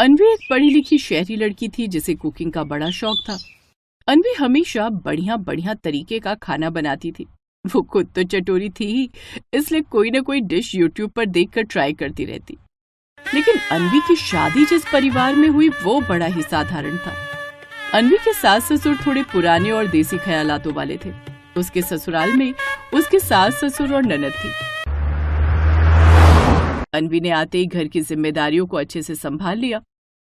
अन्वी एक पढ़ी लिखी शहरी लड़की थी जिसे कुकिंग का बड़ा शौक था। अन्वी हमेशा बढ़िया बढ़िया तरीके का खाना बनाती थी। वो खुद तो चटोरी थी ही, इसलिए कोई ना कोई डिश यूट्यूब पर देखकर ट्राई करती रहती। लेकिन अन्वी की शादी जिस परिवार में हुई वो बड़ा ही साधारण था। अन्वी के सास ससुर थोड़े पुराने और देसी ख्यालातों वाले थे। उसके ससुराल में उसके सास ससुर और ननद थी। अन्वी ने आते ही घर की जिम्मेदारियों को अच्छे से संभाल लिया।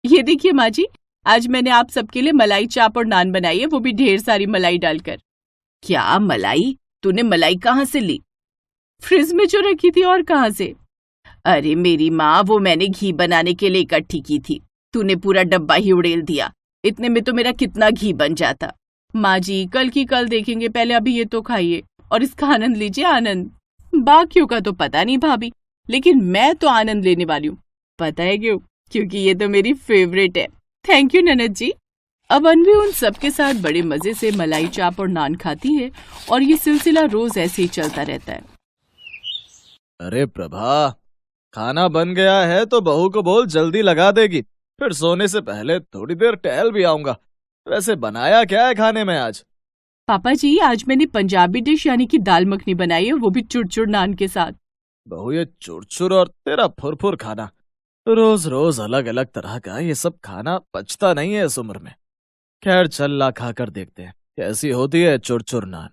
ये देखिए माँ जी, आज मैंने आप सबके लिए मलाई चाप और नान बनाई है, वो भी ढेर सारी मलाई डालकर। क्या मलाई? तूने मलाई कहाँ से ली? फ्रिज में जो रखी थी, और कहाँ से? अरे मेरी माँ, वो मैंने घी बनाने के लिए इकट्ठी की थी। तूने पूरा डब्बा ही उड़ेल दिया। इतने में तो मेरा कितना घी बन जाता। माँ जी, कल की कल देखेंगे, पहले अभी ये तो खाइए और इसका आनंद लीजिए। आनंद? बाकियों का तो पता नहीं भाभी, लेकिन मैं तो आनंद लेने वाली हूँ। पता है क्यों? क्योंकि ये तो मेरी फेवरेट है। थैंक यू ननद जी। अब अन्वी उन सबके साथ बड़े मजे से मलाई चाप और नान खाती है और ये सिलसिला रोज ऐसे ही चलता रहता है। अरे प्रभा, खाना बन गया है तो बहू को बोल जल्दी लगा देगी, फिर सोने से पहले थोड़ी देर टहल भी आऊंगा। वैसे बनाया क्या है खाने में आज? पापा जी, आज मैंने पंजाबी डिश यानी कि दाल मखनी बनाई है, वो भी चुरचुर नान के साथ। बहू, ये चुरचुर और तेरा फुरफुर खाना, रोज रोज अलग अलग तरह का ये सब खाना पचता नहीं है इस उम्र में। खैर चल ला खा कर देखते हैं कैसी होती है चुरचुर नान।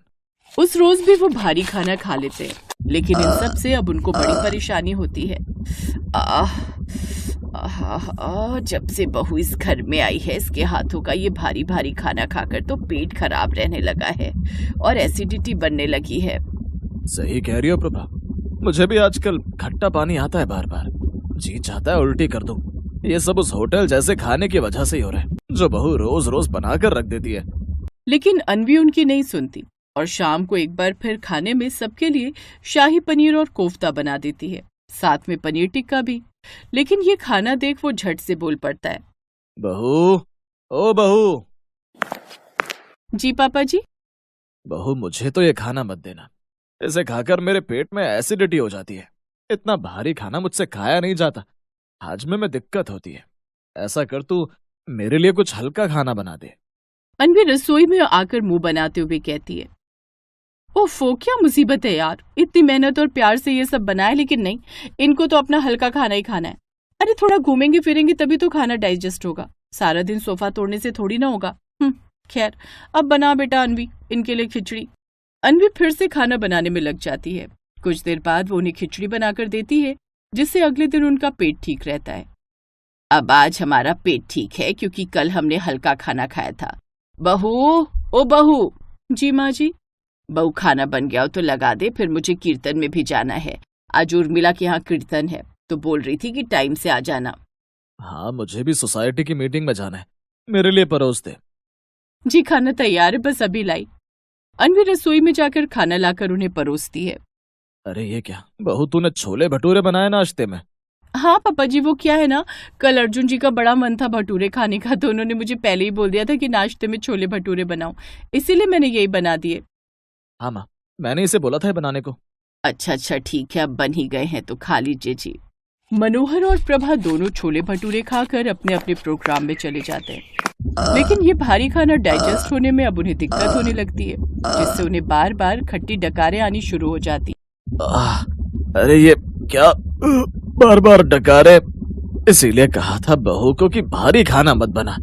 उस रोज भी वो भारी खाना खा लेते हैं, लेकिन इन सब से अब उनको बड़ी परेशानी होती है। जब से बहू इस घर में आई है, इसके हाथों का ये भारी भारी खाना खाकर तो पेट खराब रहने लगा है और एसिडिटी बनने लगी है। सही कह रही हो प्रभा, मुझे भी आजकल खट्टा पानी आता है बार बार। जी चाहता है उल्टी कर दूं। ये सब उस होटल जैसे खाने की वजह से ही हो रहा है, जो बहू रोज रोज बनाकर रख देती है। लेकिन अन्वी उनकी नहीं सुनती और शाम को एक बार फिर खाने में सबके लिए शाही पनीर और कोफ्ता बना देती है, साथ में पनीर टिक्का भी। लेकिन ये खाना देख वो झट से बोल पड़ता है। बहू, ओ बहू। जी पापा जी। बहू, मुझे तो ये खाना मत देना, इसे खाकर मेरे पेट में एसिडिटी हो जाती है। इतना भारी खाना मुझसे खाया नहीं जाता, हाजमे में दिक्कत होती है। ऐसा कर, तू मेरे लिए कुछ हल्का खाना बना दे। अन्वी रसोई में आकर मुंह बनाते हुए कहती है, ओफो, क्या मुसीबत है यार, इतनी मेहनत और प्यार से ये सब बनाए, लेकिन नहीं, इनको तो अपना हल्का खाना ही खाना है। अरे थोड़ा घूमेंगे फिरेंगे तभी तो खाना डाइजेस्ट होगा, सारा दिन सोफा तोड़ने से थोड़ी ना होगा। खैर, अब बना बेटा अन्वी इनके लिए खिचड़ी। अन्वी फिर से खाना बनाने में लग जाती है। कुछ देर बाद वो उन्हें खिचड़ी बनाकर देती है, जिससे अगले दिन उनका पेट ठीक रहता है। अब आज हमारा पेट ठीक है क्योंकि कल हमने हल्का खाना खाया था। बहू, ओ बहू। जी माँ जी। बहू, खाना बन गया हो तो लगा दे, फिर मुझे कीर्तन में भी जाना है। आज उर्मिला के यहाँ कीर्तन है, तो बोल रही थी कि टाइम से आ जाना। हाँ, मुझे भी सोसाइटी की मीटिंग में जाना है, मेरे लिए परोस दे। जी खाना तैयार है, बस अभी लाई। अन्वी रसोई में जाकर खाना लाकर उन्हें परोसती है। अरे ये क्या बहू, तूने छोले भटूरे बनाए नाश्ते में? हाँ पापा जी, वो क्या है ना, कल अर्जुन जी का बड़ा मन था भटूरे खाने का, तो उन्होंने मुझे पहले ही बोल दिया था कि नाश्ते में छोले भटूरे बनाओ, इसीलिए मैंने यही बना दिए। हाँ माँ, मैंने इसे बोला था बनाने को। अच्छा ठीक है, अब बन ही गए हैं तो खा लीजिए जी। मनोहर और प्रभा दोनों छोले भटूरे खाकर अपने अपने प्रोग्राम में चले जाते हैं। लेकिन ये भारी खाना डाइजेस्ट होने में अब उन्हें दिक्कत होने लगती है, जिससे उन्हें बार बार खट्टी डकारें आनी शुरू हो जाती। अरे ये क्या, बार बार डकारे। इसीलिए कहा था बहू को कि भारी खाना मत बना,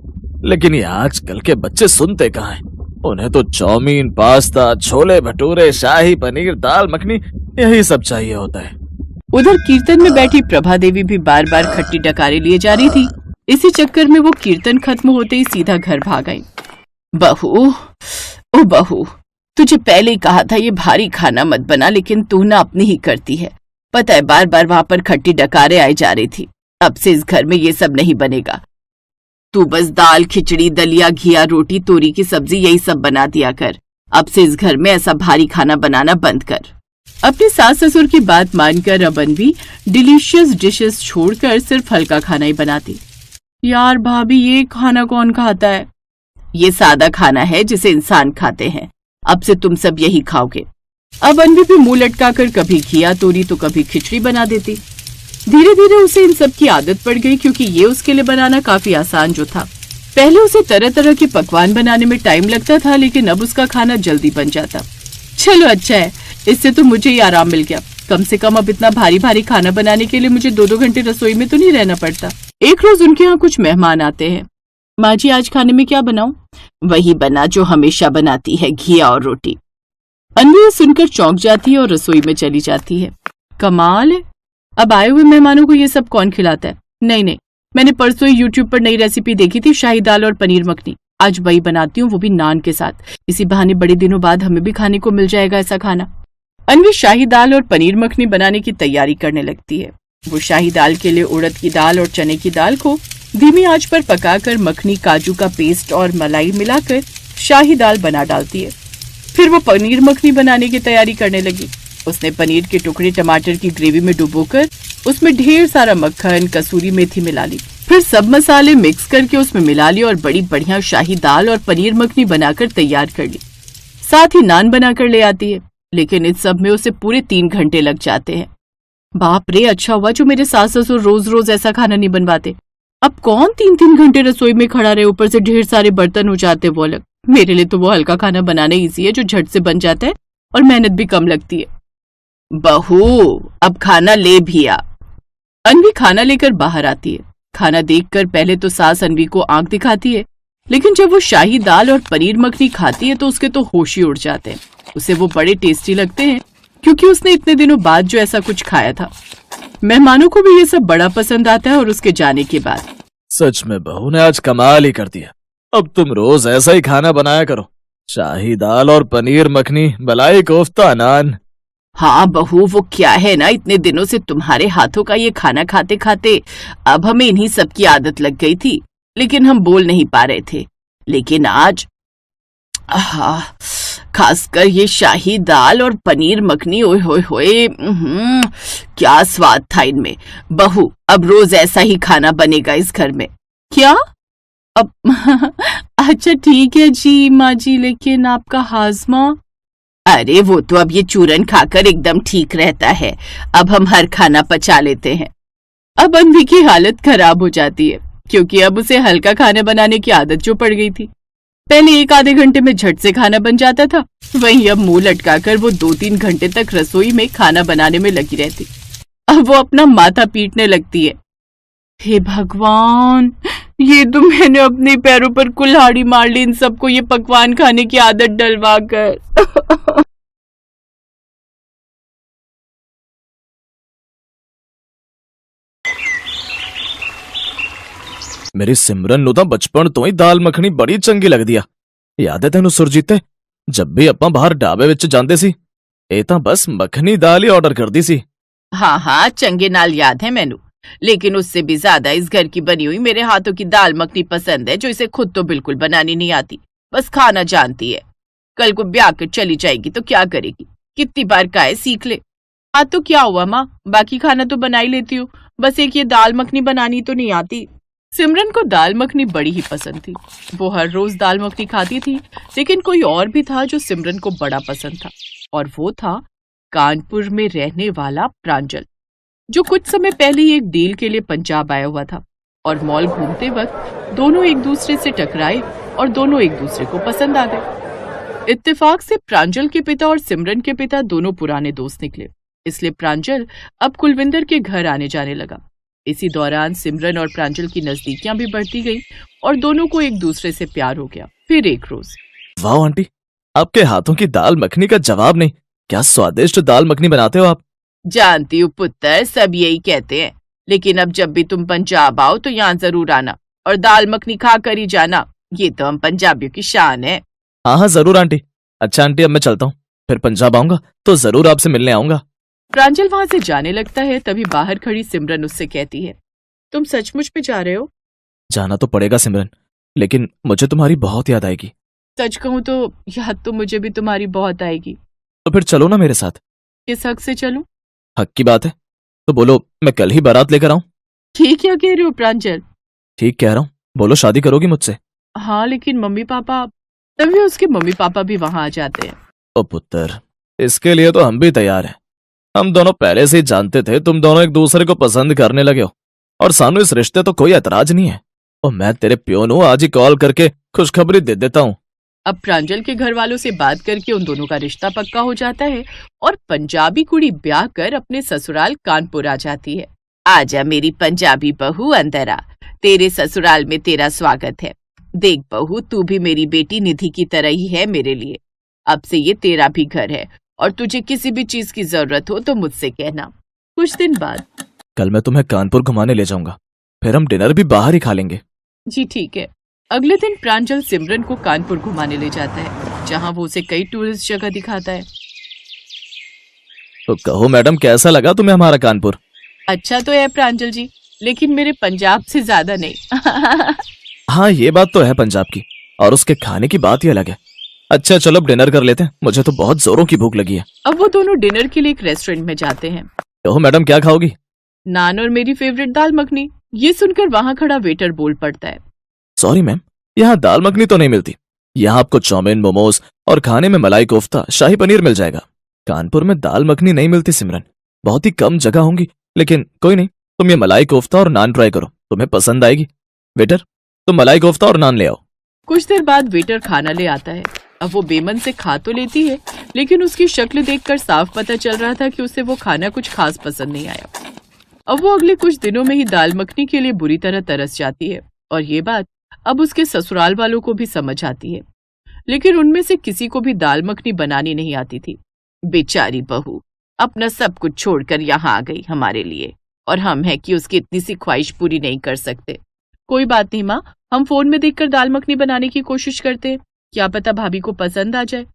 लेकिन ये आजकल के बच्चे सुनते कहाँ हैं। उन्हें तो चाउमीन, पास्ता, छोले भटूरे, शाही पनीर, दाल मखनी, यही सब चाहिए होता है। उधर कीर्तन में बैठी प्रभा देवी भी बार बार खट्टी डकारे लिए जा रही थी। इसी चक्कर में वो कीर्तन खत्म होते ही सीधा घर भाग आई। बहू, ओ बहू, तुझे पहले ही कहा था ये भारी खाना मत बना, लेकिन तू ना अपनी ही करती है। पता है बार बार वहां पर खट्टी डकारे आई जा रही थी। अब से इस घर में ये सब नहीं बनेगा। तू बस दाल, खिचड़ी, दलिया, घिया, रोटी, तोरी की सब्जी, यही सब बना दिया कर। अब से इस घर में ऐसा भारी खाना बनाना बंद कर। अपने सास ससुर की बात मानकर अब अन्वी डिलीशियस डिशेस छोड़कर सिर्फ हल्का खाना ही बनाती। यार भाभी, ये खाना कौन खाता है? ये सादा खाना है जिसे इंसान खाते हैं। अब से तुम सब यही खाओगे। अब अन्वी भी मुंह लटकाकर कभी घिया तोरी तो कभी खिचड़ी बना देती। धीरे धीरे उसे इन सब की आदत पड़ गई, क्योंकि ये उसके लिए बनाना काफी आसान जो था। पहले उसे तरह तरह के पकवान बनाने में टाइम लगता था, लेकिन अब उसका खाना जल्दी बन जाता। चलो अच्छा है, इससे तो मुझे ही आराम मिल गया। कम से कम अब इतना भारी भारी खाना बनाने के लिए मुझे 2-2 घंटे रसोई में तो नहीं रहना पड़ता। एक रोज उनके यहाँ कुछ मेहमान आते हैं। माँ जी, आज खाने में क्या बनाऊं? वही बना जो हमेशा बनाती है, घिया और रोटी। अन्वी सुनकर चौंक जाती है और रसोई में चली जाती है। कमाल है, अब आए हुए मेहमानों को ये सब कौन खिलाता है? नहीं, मैंने परसों ही यूट्यूब पर नई रेसिपी देखी थी, शाही दाल और पनीर मखनी। आज वही बनाती हूँ, वो भी नान के साथ। इसी बहाने बड़े दिनों बाद हमें भी खाने को मिल जाएगा ऐसा खाना। अन्वी शाही दाल और पनीर मखनी बनाने की तैयारी करने लगती है। वो शाही दाल के लिए उड़द की दाल और चने की दाल को धीमी आंच पर पकाकर मखनी, काजू का पेस्ट और मलाई मिलाकर शाही दाल बना डालती है। फिर वो पनीर मखनी बनाने की तैयारी करने लगी। उसने पनीर के टुकड़े टमाटर की ग्रेवी में डुबोकर उसमें ढेर सारा मक्खन, कसूरी मेथी मिला ली। फिर सब मसाले मिक्स करके उसमें मिला लिए और बड़ी बढ़िया शाही दाल और पनीर मखनी बनाकर तैयार कर ली। साथ ही नान बनाकर ले आती है, लेकिन इस सब में उसे पूरे 3 घंटे लग जाते हैं। बाप रे, अच्छा हुआ जो मेरे सास ससुर रोज रोज ऐसा खाना नहीं बनवाते। अब कौन 3-3 घंटे रसोई में खड़ा रहे, ऊपर से ढेर सारे बर्तन हो जाते वो अलग। मेरे लिए तो वो हल्का खाना बनाना इजी है, जो झट से बन जाता है और मेहनत भी कम लगती है। बहू, अब खाना ले भी आ। अन्वी खाना लेकर बाहर आती है। खाना देखकर पहले तो सास अन्वी को आंख दिखाती है, लेकिन जब वो शाही दाल और पनीर मखनी खाती है तो उसके तो होश ही उड़ जाते हैं। उसे वो बड़े टेस्टी लगते हैं, क्योंकि उसने इतने दिनों बाद जो ऐसा कुछ खाया था। मेहमानों को भी ये सब बड़ा पसंद आता है। और उसके जाने के बाद सच में बहू ने आज कमाल ही कर दिया। अब तुम रोज ऐसा ही खाना बनाया करो, शाही दाल और पनीर मखनी, मलाई कोफ्ता, नान। हाँ बहू, वो क्या है ना, इतने दिनों से तुम्हारे हाथों का ये खाना खाते खाते अब हमें इन्हीं सब की आदत लग गई थी, लेकिन हम बोल नहीं पा रहे थे। लेकिन आज खासकर ये शाही दाल और पनीर मखनी, ओए होए होए, क्या स्वाद था इनमें। बहू, अब रोज ऐसा ही खाना बनेगा इस घर में। क्या? अब अच्छा ठीक है जी माँ जी, लेकिन आपका हाजमा? अरे वो तो अब ये चूरन खाकर एकदम ठीक रहता है। अब हम हर खाना पचा लेते हैं। अब अन्वी की हालत खराब हो जाती है, क्योंकि अब उसे हल्का खाना बनाने की आदत जो पड़ गई थी। पहले 1-आधे घंटे में झट से खाना बन जाता था, वहीं अब मुंह लटकाकर वो 2-3 घंटे तक रसोई में खाना बनाने में लगी रहती। अब वो अपना माथा पीटने लगती है। हे भगवान, ये तो मैंने अपने पैरों पर कुल्हाड़ी मार ली इन सबको ये पकवान खाने की आदत डलवा कर। मेरी सिमरन नु तां बचपन तो ही दाल मखनी बड़ी चंगी लगदी आ। याद है तेनू सुरजीते, जब भी ਆਪਾਂ बाहर ढाबे विच जांदे सी, ਇਹ ਤਾਂ बस मखनी दाल ही ऑर्डर करदी सी। हाँ, चंगे नाल याद है मैनू, लेकिन उससे भी ज्यादा इस घर की बनी हुई मेरे हाथों की दाल मखनी पसंद है, जो इसे खुद तो बिल्कुल बनानी नहीं आती, बस खाना जानती है। कल को ब्याह कर चली जाएगी तो क्या करेगी? कितनी बार कहा है सीख ले। हाँ तो क्या हुआ माँ, बाकी खाना तो बना ही लेती हूँ, बस एक ये दाल मखनी बनानी तो नहीं आती। सिमरन को दाल मखनी बड़ी ही पसंद थी। वो हर रोज दाल मखनी खाती थी, लेकिन कोई और भी था जो सिमरन को बड़ा पसंद था, और वो था कानपुर में रहने वाला प्रांजल, जो कुछ समय पहले ही एक डील के लिए पंजाब आया हुआ था। और मॉल घूमते वक्त दोनों एक दूसरे से टकराए और दोनों एक दूसरे को पसंद आ गए। इत्तेफाक से प्रांजल के पिता और सिमरन के पिता दोनों पुराने दोस्त निकले, इसलिए प्रांजल अब कुलविंदर के घर आने जाने लगा। इसी दौरान सिमरन और प्रांजल की नजदीकियां भी बढ़ती गईं और दोनों को एक दूसरे से प्यार हो गया। फिर एक रोज, वाह आंटी, आपके हाथों की दाल मखनी का जवाब नहीं। क्या स्वादिष्ट दाल मखनी बनाते हो आप। जानती हूँ पुत्र, सब यही कहते हैं, लेकिन अब जब भी तुम पंजाब आओ तो यहाँ जरूर आना और दाल मखनी खा कर ही जाना। ये तो हम पंजाबियों की शान है। हाँ जरूर आंटी। अच्छा आंटी, अब मैं चलता हूँ, फिर पंजाब आऊंगा तो जरूर आपसे मिलने आऊंगा। प्रांजल वहां से जाने लगता है, तभी बाहर खड़ी सिमरन उससे कहती है, तुम सचमुच में जा रहे हो? जाना तो पड़ेगा सिमरन, लेकिन मुझे तुम्हारी बहुत याद आएगी। सच कहूँ तो याद तो मुझे भी तुम्हारी बहुत आएगी। तो फिर चलो ना मेरे साथ। किस हक से चलूं? हक की बात है तो बोलो, मैं कल ही बारात लेकर आऊं। ठीक क्या कह रहे हो प्रांजल? ठीक कह रहा हूँ, बोलो शादी करोगी मुझसे? हाँ, लेकिन मम्मी पापा। तभी उसके मम्मी पापा भी वहां आ जाते हैं। ओ पुत्र, इसके लिए तो हम भी तैयार हैं। हम दोनों पहले से ही जानते थे तुम दोनों एक दूसरे को पसंद करने लगे हो, और सानू इस रिश्ते तो कोई ऐतराज नहीं है। और मैं तेरे प्योन हूँ, आज ही कॉल करके खुशखबरी दे देता हूँ। अब प्रांजल के घर वालों से बात करके उन दोनों का रिश्ता पक्का हो जाता है और पंजाबी कुड़ी ब्याह कर अपने ससुराल कानपुर आ जाती है। आजा मेरी पंजाबी बहू, अंदर आ, तेरे ससुराल में तेरा स्वागत है। देख बहू, तू भी मेरी बेटी निधि की तरह ही है मेरे लिए। अब से ये तेरा भी घर है और तुझे किसी भी चीज की जरूरत हो तो मुझसे कहना। कुछ दिन बाद, कल मैं तुम्हें कानपुर घुमाने ले जाऊंगा, फिर हम डिनर भी बाहर ही खा लेंगे। जी ठीक है। अगले दिन प्रांजल सिमरन को कानपुर घुमाने ले जाता है, जहाँ वो उसे कई टूरिस्ट जगह दिखाता है। तो कहो मैडम, कैसा लगा तुम्हें हमारा कानपुर? अच्छा तो है प्रांजल जी, लेकिन मेरे पंजाब से ज्यादा नहीं। हाँ, ये बात तो है पंजाब की, और उसके खाने की बात ही अलग है। अच्छा चलो अब डिनर कर लेते हैं, मुझे तो बहुत जोरों की भूख लगी है। अब वो दोनों डिनर के लिए एक रेस्टोरेंट में जाते हैं। कहो मैडम, क्या खाओगी? नान और मेरी फेवरेट दाल मखनी। ये सुनकर वहाँ खड़ा वेटर बोल पड़ता है, सॉरी मैम, यहाँ दाल मखनी तो नहीं मिलती। यहाँ आपको चाउमीन, मोमोज और खाने में मलाई कोफ्ता, शाही पनीर मिल जाएगा। कानपुर में दाल मखनी नहीं मिलती सिमरन, बहुत ही कम जगह होंगी, लेकिन कोई नहीं, तुम ये मलाई कोफ्ता और नान ट्राई करो, तुम्हें पसंद आएगी। वेटर, तुम मलाई कोफ्ता और नान ले आओ। कुछ देर बाद वेटर खाना ले आता है। अब वो बेमन से खा तो लेती है, लेकिन उसकी शक्ल देखकर साफ पता चल रहा था कि उसे वो खाना कुछ खास पसंद नहीं आया। अब वो अगले कुछ दिनों में ही दाल मखनी के लिए बुरी तरह तरस जाती है, और ये बात अब उसके ससुराल वालों को भी समझ आती है, लेकिन उनमें से किसी को भी दाल मखनी बनानी नहीं आती थी। बेचारी बहू अपना सब कुछ छोड़कर यहाँ आ गई हमारे लिए, और हम हैं कि उसकी इतनी सी ख्वाहिश पूरी नहीं कर सकते। कोई बात नहीं माँ, हम फोन में देखकर दाल मखनी बनाने की कोशिश करते हैं, क्या पता भाभी को पसंद आ जाए।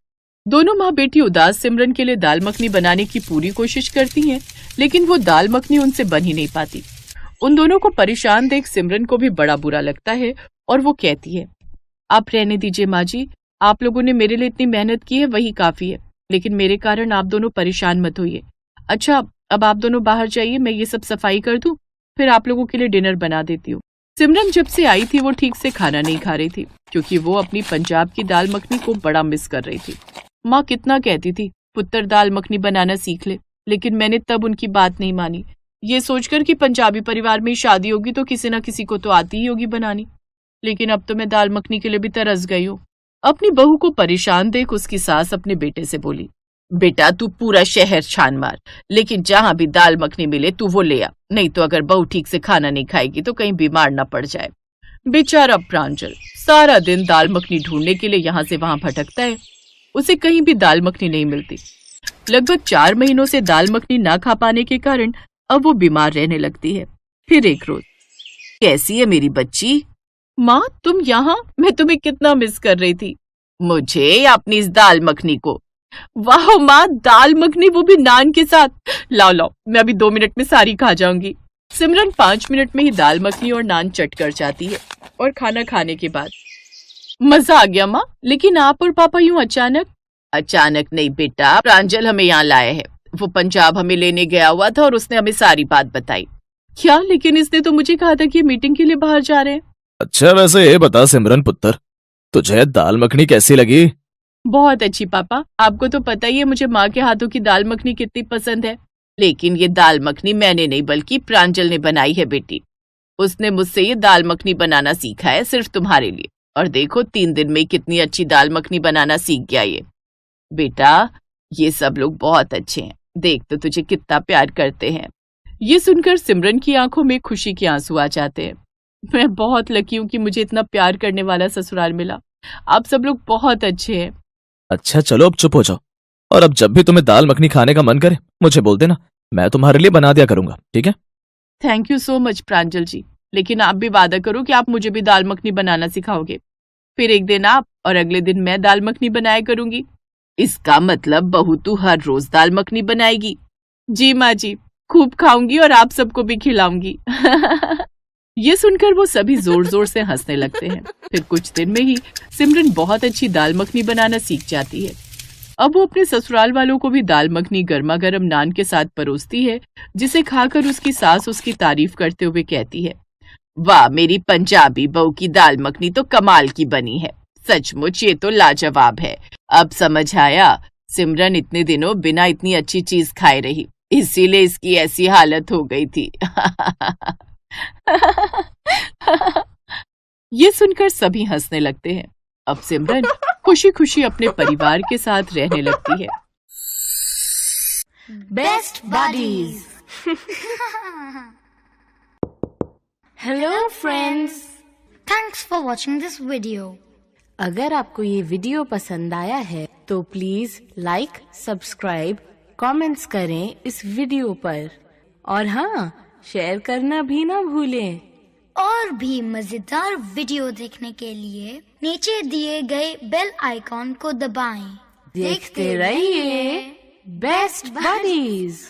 दोनों माँ बेटी उदास सिमरन के लिए दाल मखनी बनाने की पूरी कोशिश करती हैं, लेकिन वो दाल मखनी उनसे बन ही नहीं पाती। उन दोनों को परेशान देख सिमरन को भी बड़ा बुरा लगता है, और वो कहती है, आप रहने दीजिए माँ जी, आप लोगों ने मेरे लिए इतनी मेहनत की है वही काफी है, लेकिन मेरे कारण आप दोनों परेशान मत होइए। अच्छा, अब आप दोनों बाहर जाइए, मैं ये सब सफाई कर दूं, फिर आप लोगों के लिए डिनर बना देती हूँ। सिमरन जब से आई थी वो ठीक से खाना नहीं खा रही थी, क्योंकि वो अपनी पंजाब की दाल मखनी को बड़ा मिस कर रही थी। माँ कितना कहती थी पुत्र दाल मखनी बनाना सीख ले, लेकिन मैंने तब उनकी बात नहीं मानी, ये सोचकर कि पंजाबी परिवार में शादी होगी तो किसी न किसी को तो आती ही होगी बनानी। लेकिन अब तो मैं दाल मखनी के लिए भी तरस गई हूँ। अपनी बहू को परेशान देख उसकी सास अपने बेटे से बोली, बेटा तू पूरा शहर छान मार, लेकिन जहाँ भी दाल मखनी मिले तू वो ले आ, नहीं तो अगर बहू ठीक से खाना नहीं खाएगी तो कहीं बीमार न पड़ जाए। बेचारा प्रांजल सारा दिन दाल मखनी ढूंढने के लिए यहाँ से वहां भटकता है, उसे कहीं भी दाल मखनी नहीं मिलती। लगभग 4 महीनों से दाल मखनी ना खा पाने के कारण अब वो बीमार रहने लगती है। फिर एक रोज, कैसी है मेरी बच्ची? माँ तुम यहाँ, मैं तुम्हें कितना मिस कर रही थी। मुझे या अपनी इस दाल मखनी को? वाह माँ, दाल मखनी, वो भी नान के साथ। लाओ लाओ, मैं अभी 2 मिनट में सारी खा जाऊंगी। सिमरन 5 मिनट में ही दाल मखनी और नान चट कर जाती है, और खाना खाने के बाद, मजा आ गया माँ, लेकिन आप और पापा यूं अचानक? अचानक नहीं बेटा, प्रांजल हमें यहाँ लाए है, वो पंजाब हमें लेने गया हुआ था और उसने हमें सारी बात बताई। क्या? लेकिन इसने तो मुझे कहा था कि मीटिंग के लिए बाहर जा रहे हैं। अच्छा वैसे ये बता सिमरन पुत्र, तुझे दाल मखनी कैसी लगी? बहुत अच्छी पापा, आपको तो पता ही है मुझे माँ के हाथों की दाल मखनी कितनी पसंद है। लेकिन ये दाल मखनी मैंने नहीं बल्कि प्रांजल ने बनाई है बेटी, उसने मुझसे ये दाल मखनी बनाना सीखा है सिर्फ तुम्हारे लिए, और देखो 3 दिन में कितनी अच्छी दाल मखनी बनाना सीख गया ये। बेटा ये सब लोग बहुत अच्छे हैं, देख तो तुझे कितना प्यार करते हैं। ये सुनकर सिमरन की आंखों में खुशी के आंसू आ जाते हैं। मैं बहुत लकी हूँ कि मुझे इतना प्यार करने वाला ससुराल मिला, आप सब लोग बहुत अच्छे हैं। अच्छा चलो अब चुप हो जाओ, और अब जब भी तुम्हें दाल मखनी खाने का मन करे मुझे बोल देना, मैं तुम्हारे लिए बना दिया करूंगा, ठीक है? थैंक यू सो मच प्रांजल जी, लेकिन आप भी वादा करो कि आप मुझे भी दाल मखनी बनाना सिखाओगे। फिर एक दिन आप और अगले दिन मैं दाल मखनी बनाया करूंगी। इसका मतलब बहू तू हर रोज दाल मखनी बनाएगी? जी माँ जी, खूब खाऊंगी और आप सबको भी खिलाऊंगी। ये सुनकर वो सभी जोर जोर से हंसने लगते हैं। फिर कुछ दिन में ही सिमरन बहुत अच्छी दाल मखनी बनाना सीख जाती है। अब वो अपने ससुराल वालों को भी दाल मखनी गर्मा गर्म नान के साथ परोसती है, जिसे खाकर उसकी सास उसकी तारीफ करते हुए कहती है, वाह मेरी पंजाबी बहू की दाल मखनी तो कमाल की बनी है, सचमुच ये तो लाजवाब है। अब समझ आया, सिमरन इतने दिनों बिना इतनी अच्छी चीज खाए रही, इसीलिए इसकी ऐसी हालत हो गई थी। ये सुनकर सभी हंसने लगते हैं। अब सिमरन खुशी खुशी अपने परिवार के साथ रहने लगती है। Best buddies. Hello friends, Thanks for watching this video. अगर आपको ये वीडियो पसंद आया है तो प्लीज लाइक, सब्सक्राइब, कमेंट्स करें इस वीडियो पर और हाँ, शेयर करना भी ना भूलें। और भी मजेदार वीडियो देखने के लिए नीचे दिए गए बेल आइकॉन को दबाएं। देखते रहिए बेस्ट बडीज।